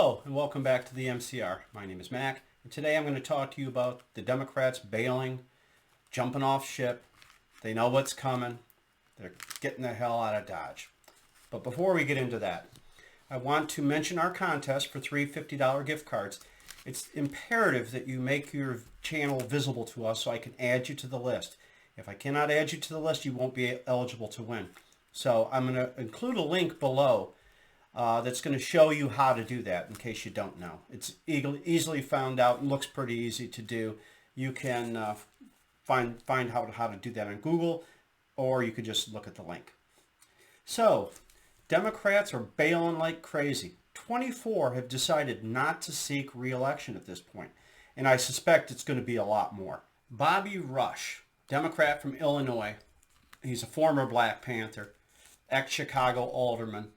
Hello and welcome back to the MCR. My name is Mac, and today I'm going to talk to you about the Democrats bailing, jumping off ship. They know what's coming. They're getting the hell out of Dodge. But before we get into that, I want to mention our contest for three $50 gift cards. It's imperative that you make your channel visible to us so I can add you to the list. If I cannot add you to the list, you won't be eligible to win. So I'm going to include a link below that's going to show you how to do that in case you don't know. It's easily found out and looks pretty easy to do. You can find out how to do that on Google, or you could just look at the link. So, Democrats are bailing like crazy. 24 have decided not to seek re-election at this point, and I suspect it's going to be a lot more. Bobby Rush, Democrat from Illinois, he's a former Black Panther, ex-Chicago alderman,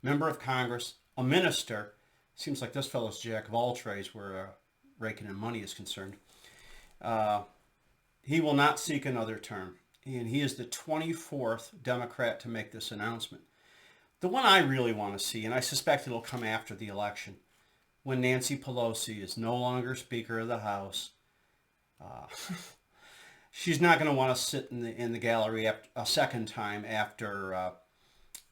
member of Congress, a minister. Seems like this fellow's jack of all trades where raking in money is concerned. He will not seek another term, and he is the 24th Democrat to make this announcement. The one I really want to see, and I suspect it'll come after the election, when Nancy Pelosi is no longer Speaker of the House. She's not going to want to sit in the gallery a second time after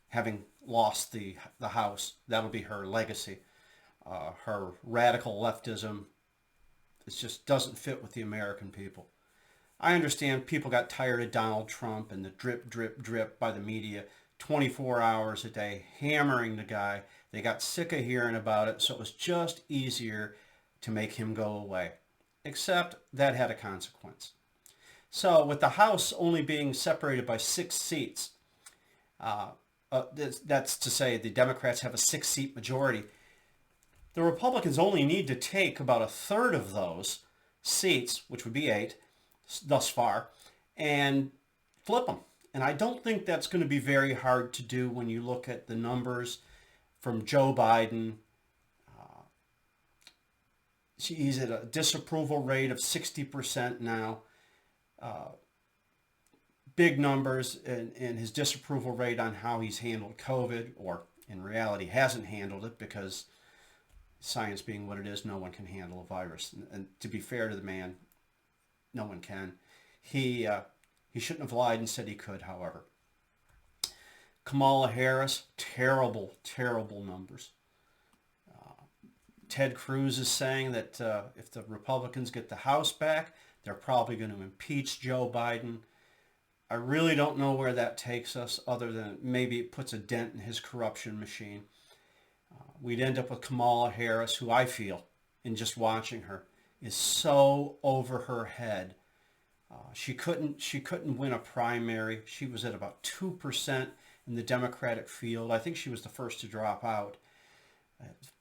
having lost the House. That'll be her legacy. Her radical leftism, it just doesn't fit with the American people. I understand people got tired of Donald Trump and the drip, drip, drip by the media 24 hours a day, hammering the guy. They got sick of hearing about it, so it was just easier to make him go away. Except that had a consequence. So with the House only being separated by 6 seats, that's to say the Democrats have a 6-seat majority. The Republicans only need to take about a third of those seats, which would be 8 thus far, and flip them. And I don't think that's going to be very hard to do when you look at the numbers from Joe Biden. He's at a disapproval rate of 60% now. Big numbers in his disapproval rate on how he's handled COVID, or in reality hasn't handled it, because science being what it is, no one can handle a virus. And to be fair to the man, no one can. He shouldn't have lied and said he could, however. Kamala Harris, terrible, terrible numbers. Ted Cruz is saying that if the Republicans get the House back, they're probably going to impeach Joe Biden. I really don't know where that takes us, other than maybe it puts a dent in his corruption machine. We'd end up with Kamala Harris, who I feel, in just watching her, is so over her head. She couldn't win a primary. She was at about 2% in the Democratic field. I think she was the first to drop out.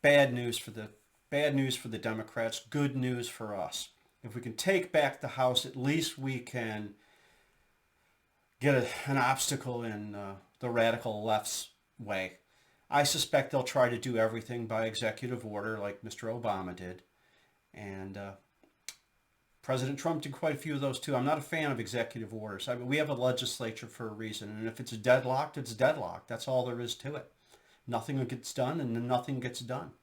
Bad news for the Democrats. Good news for us. If we can take back the House, at least we can get an obstacle in the radical left's way. I suspect they'll try to do everything by executive order like Mr. Obama did. And President Trump did quite a few of those too. I'm not a fan of executive orders. I mean, we have a legislature for a reason, and if it's deadlocked, it's deadlocked. That's all there is to it. Nothing gets done, and then nothing gets done.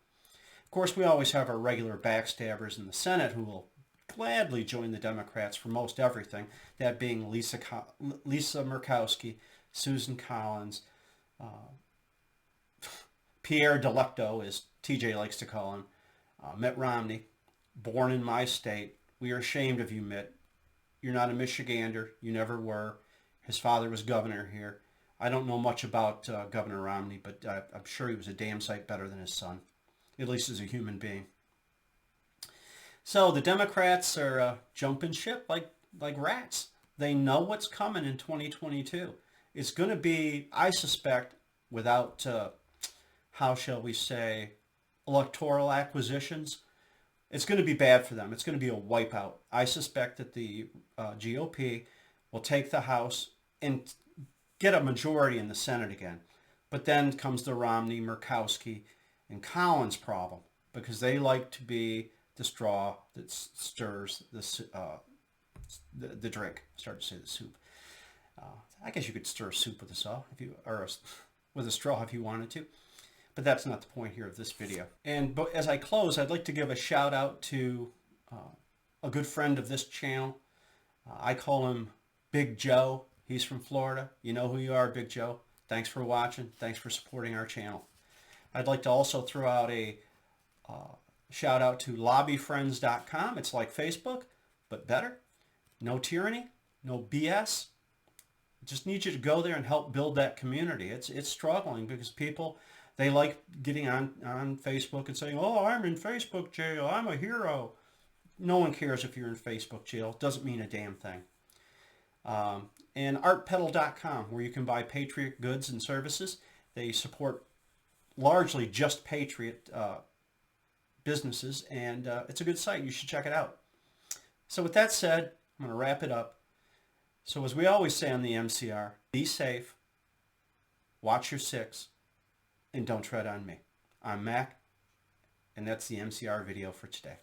Of course, we always have our regular backstabbers in the Senate who will gladly join the Democrats for most everything, that being Lisa Murkowski, Susan Collins, Pierre Delecto, as TJ likes to call him, Mitt Romney, born in my state. We are ashamed of you, Mitt. You're not a Michigander. You never were. His father was governor here. I don't know much about Governor Romney, but I'm sure he was a damn sight better than his son, at least as a human being. So the Democrats are jumping ship like rats. They know what's coming in 2022. It's going to be, I suspect, without, how shall we say, electoral acquisitions, it's going to be bad for them. It's going to be a wipeout. I suspect that the GOP will take the House and get a majority in the Senate again. But then comes the Romney, Murkowski, and Collins problem, because they like to be the straw that stirs the drink. I started to say the soup. I guess you could stir soup with a straw with a straw if you wanted to. but that's not the point here of this video. And as I close, I'd like to give a shout out to a good friend of this channel. I call him Big Joe. He's from Florida. You know who you are, Big Joe. Thanks for watching. Thanks for supporting our channel. I'd like to also throw out a shout out to lobbyfriends.com. It's like Facebook, but better. No tyranny, no BS. Just need you to go there and help build that community. It's struggling because people, they like getting on Facebook and saying, oh, I'm in Facebook jail. I'm a hero. No one cares if you're in Facebook jail. It doesn't mean a damn thing. And artpeddle.com, where you can buy Patriot goods and services. They support largely just Patriot businesses, and it's a good site. You should check it out. So with that said, I'm going to wrap it up. So as we always say on the MCR, be safe, watch your six, and don't tread on me. I'm Mac, and that's the MCR video for today.